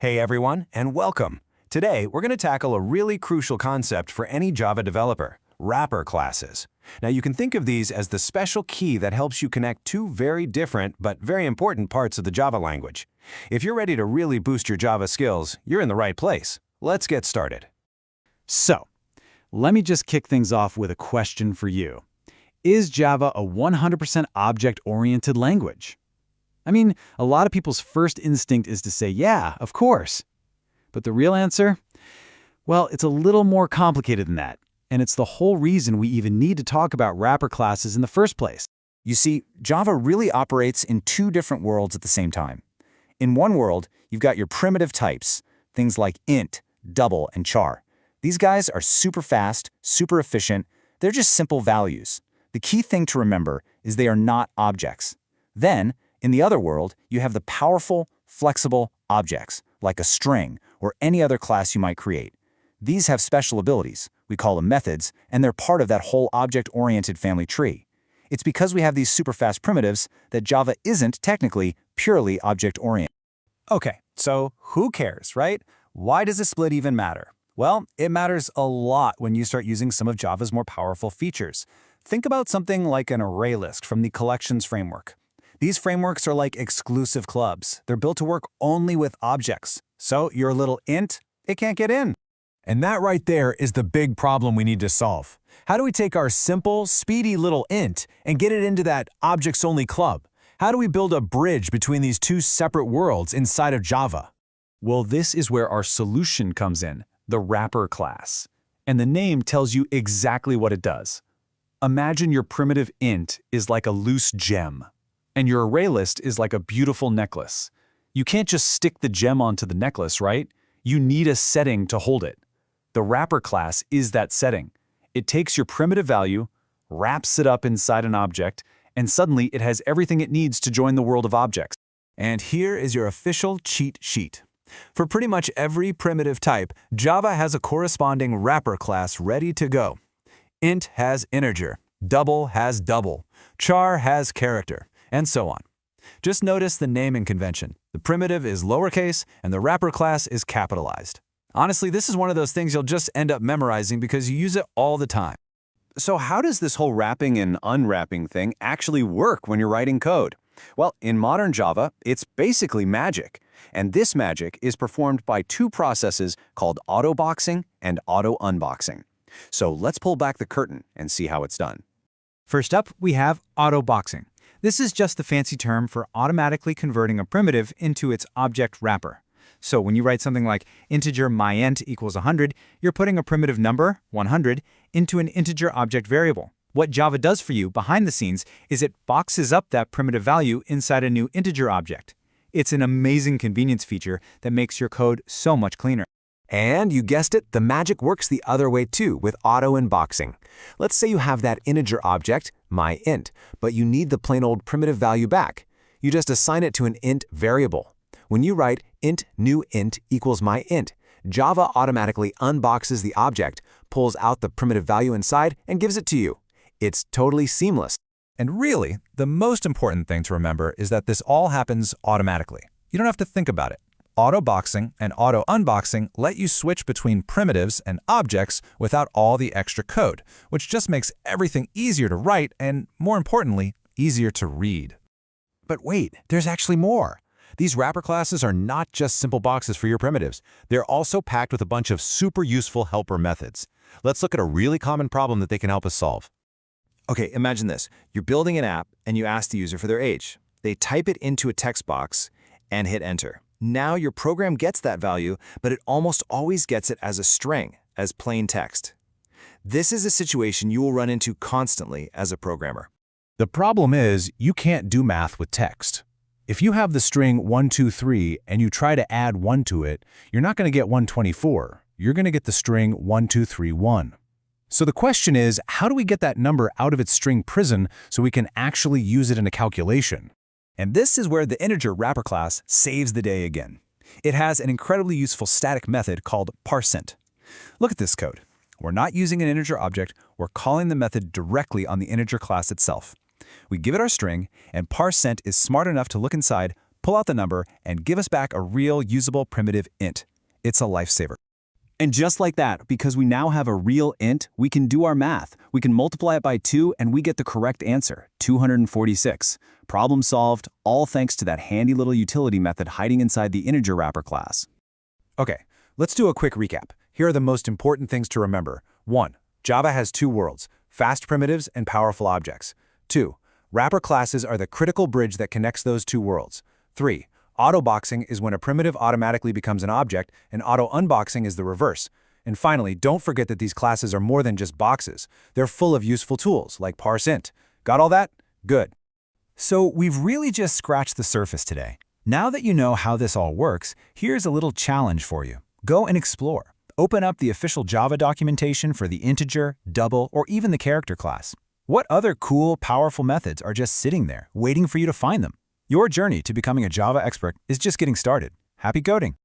Hey everyone, and welcome. Today, we're going to tackle a really crucial concept for any Java developer, wrapper classes. Now, you can think of these as the special key that helps you connect two very different but very important parts of the Java language. If you're ready to really boost your Java skills, you're in the right place. Let's get started. So, let me just kick things off with a question for you. Is Java a 100% object-oriented language? I mean, a lot of people's first instinct is to say, yeah, of course. But the real answer? Well, it's a little more complicated than that. And it's the whole reason we even need to talk about wrapper classes in the first place. You see, Java really operates in two different worlds at the same time. In one world, you've got your primitive types, things like int, double, and char. These guys are super fast, super efficient. They're just simple values. The key thing to remember is they are not objects. Then, in the other world, you have the powerful, flexible objects, like a string or any other class you might create. These have special abilities. We call them methods, and they're part of that whole object-oriented family tree. It's because we have these super fast primitives that Java isn't technically purely object-oriented. Okay, so who cares, right? Why does a split even matter? Well, it matters a lot when you start using some of Java's more powerful features. Think about something like an array list from the collections framework. These frameworks are like exclusive clubs. They're built to work only with objects. So your little int, it can't get in. And that right there is the big problem we need to solve. How do we take our simple, speedy little int and get it into that objects-only club? How do we build a bridge between these two separate worlds inside of Java? Well, this is where our solution comes in, the wrapper class. And the name tells you exactly what it does. Imagine your primitive int is like a loose gem, and your array list is like a beautiful necklace. You can't just stick the gem onto the necklace, right? You need a setting to hold it. The wrapper class is that setting. It takes your primitive value, wraps it up inside an object, and suddenly it has everything it needs to join the world of objects. And here is your official cheat sheet. For pretty much every primitive type, Java has a corresponding wrapper class ready to go. Int has integer, double has double, char has character, and so on. Just notice the naming convention. The primitive is lowercase, and the wrapper class is capitalized. Honestly, this is one of those things you'll just end up memorizing because you use it all the time. So how does this whole wrapping and unwrapping thing actually work when you're writing code? Well, in modern Java, it's basically magic. And this magic is performed by two processes called Autoboxing and Auto-unboxing. So let's pull back the curtain and see how it's done. First up, we have Autoboxing. This is just the fancy term for automatically converting a primitive into its object wrapper. So when you write something like integer myInt equals 100, you're putting a primitive number, 100, into an integer object variable. What Java does for you behind the scenes is it boxes up that primitive value inside a new integer object. It's an amazing convenience feature that makes your code so much cleaner. And you guessed it, the magic works the other way too with auto-unboxing. Let's say you have that integer object, myInt, but you need the plain old primitive value back. You just assign it to an int variable. When you write int new int equals myInt, Java automatically unboxes the object, pulls out the primitive value inside, and gives it to you. It's totally seamless. And really, the most important thing to remember is that this all happens automatically. You don't have to think about it. Autoboxing and auto-unboxing let you switch between primitives and objects without all the extra code, which just makes everything easier to write and, more importantly, easier to read. But wait, there's actually more. These wrapper classes are not just simple boxes for your primitives. They're also packed with a bunch of super useful helper methods. Let's look at a really common problem that they can help us solve. Okay, imagine this. You're building an app and you ask the user for their age. They type it into a text box and hit enter. Now your program gets that value, but it almost always gets it as a string, as plain text. This is a situation you will run into constantly as a programmer. The problem is you can't do math with text. If you have the string 123 and you try to add 1 to it, you're not going to get 124. You're going to get the string 1231. So the question is, how do we get that number out of its string prison so we can actually use it in a calculation? And this is where the integer wrapper class saves the day again. It has an incredibly useful static method called parseInt. Look at this code. We're not using an integer object, we're calling the method directly on the integer class itself. We give it our string, and parseInt is smart enough to look inside, pull out the number, and give us back a real usable primitive int. It's a lifesaver. And just like that, because we now have a real int, we can do our math. We can multiply it by 2 and we get the correct answer, 246. Problem solved, all thanks to that handy little utility method hiding inside the integer wrapper class. Okay, let's do a quick recap. Here are the most important things to remember. 1. Java has two worlds, fast primitives and powerful objects. 2. Wrapper classes are the critical bridge that connects those two worlds. 3. Autoboxing is when a primitive automatically becomes an object, and auto-unboxing is the reverse. And finally, don't forget that these classes are more than just boxes. They're full of useful tools, like parseInt. Got all that? Good. So we've really just scratched the surface today. Now that you know how this all works, here's a little challenge for you. Go and explore. Open up the official Java documentation for the integer, double, or even the character class. What other cool, powerful methods are just sitting there, waiting for you to find them? Your journey to becoming a Java expert is just getting started. Happy coding!